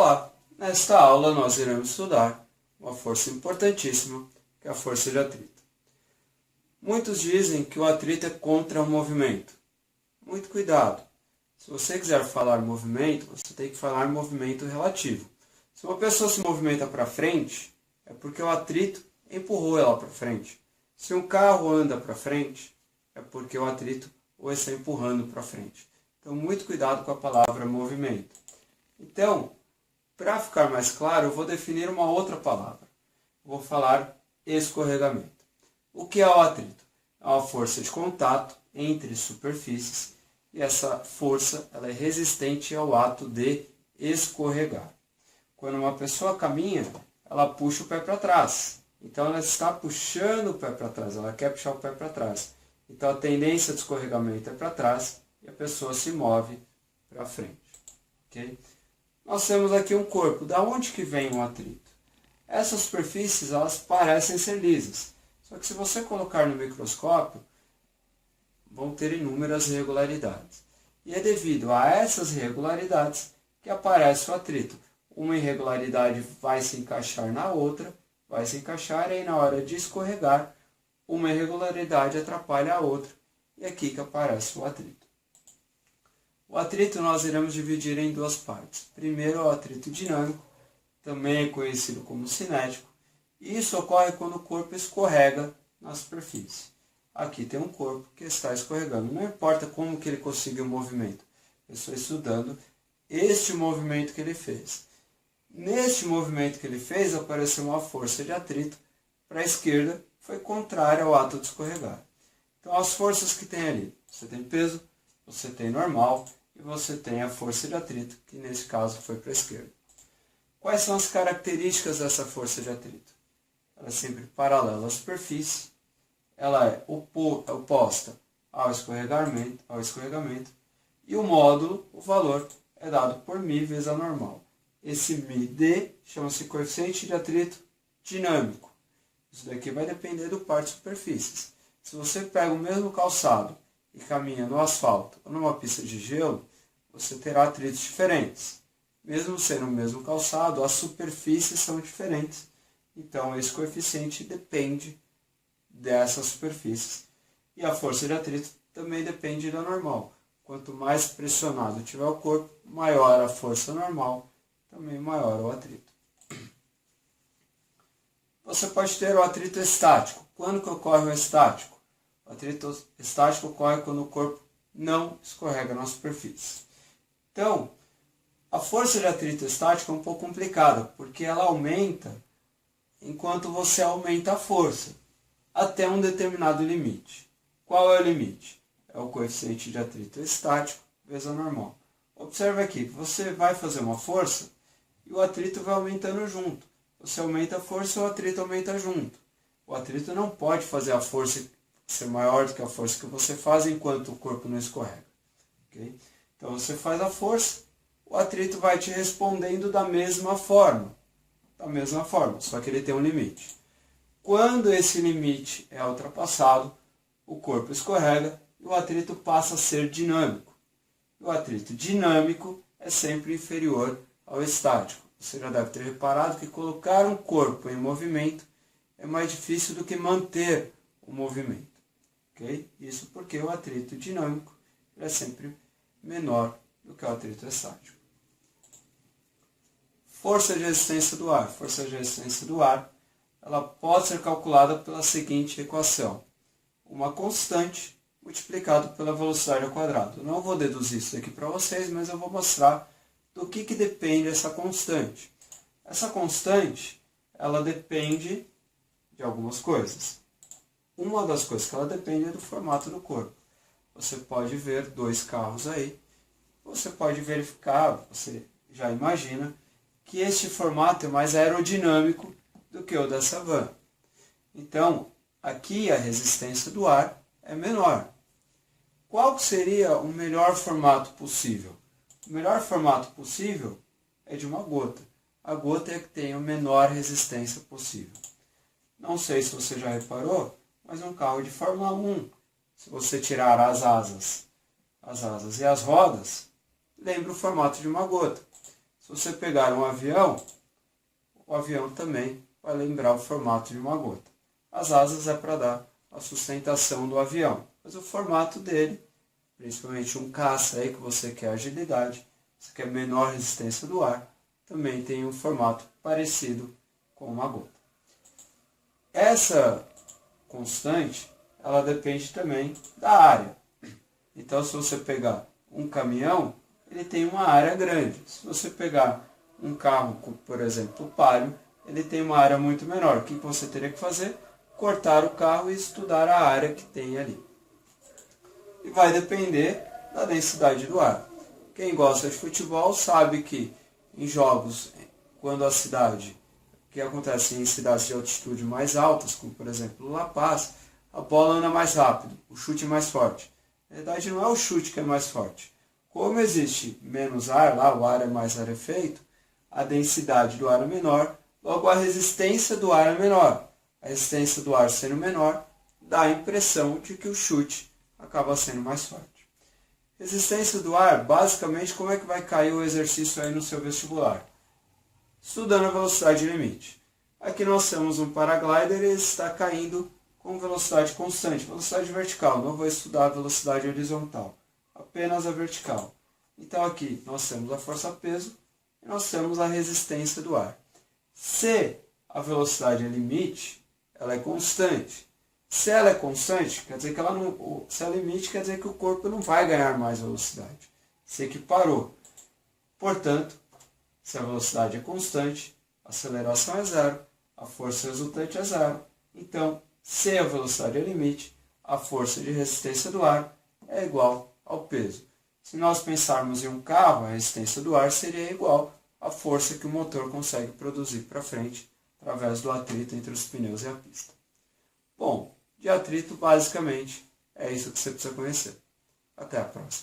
Olá! Nesta aula nós iremos estudar uma força importantíssima, que é a força de atrito. Muitos dizem que o atrito é contra o movimento. Muito cuidado! Se você quiser falar movimento, você tem que falar movimento relativo. Se uma pessoa se movimenta para frente, é porque o atrito empurrou ela para frente. Se um carro anda para frente, é porque o atrito o está empurrando para frente. Então, muito cuidado com a palavra movimento. Então, para ficar mais claro, eu vou definir uma outra palavra. Vou falar escorregamento. O que é o atrito? É uma força de contato entre superfícies e essa força ela é resistente ao ato de escorregar. Quando uma pessoa caminha, ela puxa o pé para trás. Então, ela está puxando o pé para trás, ela quer puxar o pé para trás. Então, a tendência de escorregamento é para trás e a pessoa se move para frente. Okay? Nós temos aqui um corpo. Da onde que vem o atrito? Essas superfícies elas parecem ser lisas. Só que se você colocar no microscópio, vão ter inúmeras irregularidades. E é devido a essas irregularidades que aparece o atrito. Uma irregularidade vai se encaixar na outra, vai se encaixar e aí na hora de escorregar, uma irregularidade atrapalha a outra. E é aqui que aparece o atrito. O atrito nós iremos dividir em duas partes. Primeiro é o atrito dinâmico, também é conhecido como cinético. E isso ocorre quando o corpo escorrega na superfície. Aqui tem um corpo que está escorregando. Não importa como que ele conseguiu o movimento. Eu estou estudando este movimento que ele fez. Neste movimento que ele fez, apareceu uma força de atrito para a esquerda, foi contrária ao ato de escorregar. Então, as forças que tem ali, você tem peso, você tem normal e você tem a força de atrito, que nesse caso foi para a esquerda. Quais são as características dessa força de atrito? Ela é sempre paralela à superfície, ela é oposta ao escorregamento e o módulo, o valor, é dado por μ vezes a normal. Esse μd chama-se coeficiente de atrito dinâmico. Isso daqui vai depender do par de superfícies. Se você pega o mesmo calçado e caminha no asfalto ou numa pista de gelo, você terá atritos diferentes. Mesmo sendo o mesmo calçado, as superfícies são diferentes. Então, esse coeficiente depende dessas superfícies. E a força de atrito também depende da normal. Quanto mais pressionado tiver o corpo, maior a força normal, também maior o atrito. Você pode ter o atrito estático. Quando que ocorre o estático? O atrito estático ocorre quando o corpo não escorrega na superfície. Então, a força de atrito estático é um pouco complicada, porque ela aumenta enquanto você aumenta a força, até um determinado limite. Qual é o limite? É o coeficiente de atrito estático vezes a normal. Observe aqui, você vai fazer uma força e o atrito vai aumentando junto. Você aumenta a força e o atrito aumenta junto. O atrito não pode fazer a força ser maior do que a força que você faz enquanto o corpo não escorrega. Okay? Então você faz a força, o atrito vai te respondendo da mesma forma. Só que ele tem um limite. Quando esse limite é ultrapassado, o corpo escorrega e o atrito passa a ser dinâmico. O atrito dinâmico é sempre inferior ao estático. Você já deve ter reparado que colocar um corpo em movimento é mais difícil do que manter o movimento. Okay? Isso porque o atrito dinâmico é sempre menor do que o atrito estático. Força de resistência do ar. Força de resistência do ar ela pode ser calculada pela seguinte equação. Uma constante multiplicado pela velocidade ao quadrado. Eu não vou deduzir isso aqui para vocês, mas eu vou mostrar do que depende essa constante. Essa constante, ela depende de algumas coisas. Uma das coisas que ela depende é do formato do corpo. Você pode ver dois carros aí. Você pode verificar, você já imagina, que este formato é mais aerodinâmico do que o dessa van. Então, aqui a resistência do ar é menor. Qual seria o melhor formato possível? O melhor formato possível é de uma gota. A gota é a que tem a menor resistência possível. Não sei se você já reparou, mas um carro de Fórmula 1, se você tirar as asas e as rodas, lembra o formato de uma gota. Se você pegar um avião, o avião também vai lembrar o formato de uma gota. As asas é para dar a sustentação do avião, mas o formato dele, principalmente um caça aí que você quer agilidade, você quer menor resistência do ar, também tem um formato parecido com uma gota. Essa constante, ela depende também da área. Então, se você pegar um caminhão, ele tem uma área grande. Se você pegar um carro, por exemplo, o Palio, ele tem uma área muito menor. O que você teria que fazer? Cortar o carro e estudar a área que tem ali. E vai depender da densidade do ar. Quem gosta de futebol sabe que em jogos, quando a cidade, que acontece em cidades de altitude mais altas, como por exemplo La Paz, a bola anda mais rápido, o chute é mais forte. Na verdade não é o chute que é mais forte. Como existe menos ar lá, o ar é mais rarefeito, a densidade do ar é menor, logo a resistência do ar é menor. A resistência do ar sendo menor, dá a impressão de que o chute acaba sendo mais forte. Resistência do ar, basicamente, como é que vai cair o exercício aí no seu vestibular? Estudando a velocidade limite. Aqui nós temos um paraglider e ele está caindo com velocidade constante, velocidade vertical. Não vou estudar a velocidade horizontal, apenas a vertical. Então aqui nós temos a força-peso e nós temos a resistência do ar. Se a velocidade é limite, ela é constante. Se ela é constante, quer dizer que ela não, se é limite, quer dizer que o corpo não vai ganhar mais velocidade. Se equiparou. Portanto, se a velocidade é constante, a aceleração é zero, a força resultante é zero. Então, se a velocidade é limite, a força de resistência do ar é igual ao peso. Se nós pensarmos em um carro, a resistência do ar seria igual à força que o motor consegue produzir para frente através do atrito entre os pneus e a pista. Bom, de atrito basicamente é isso que você precisa conhecer. Até a próxima.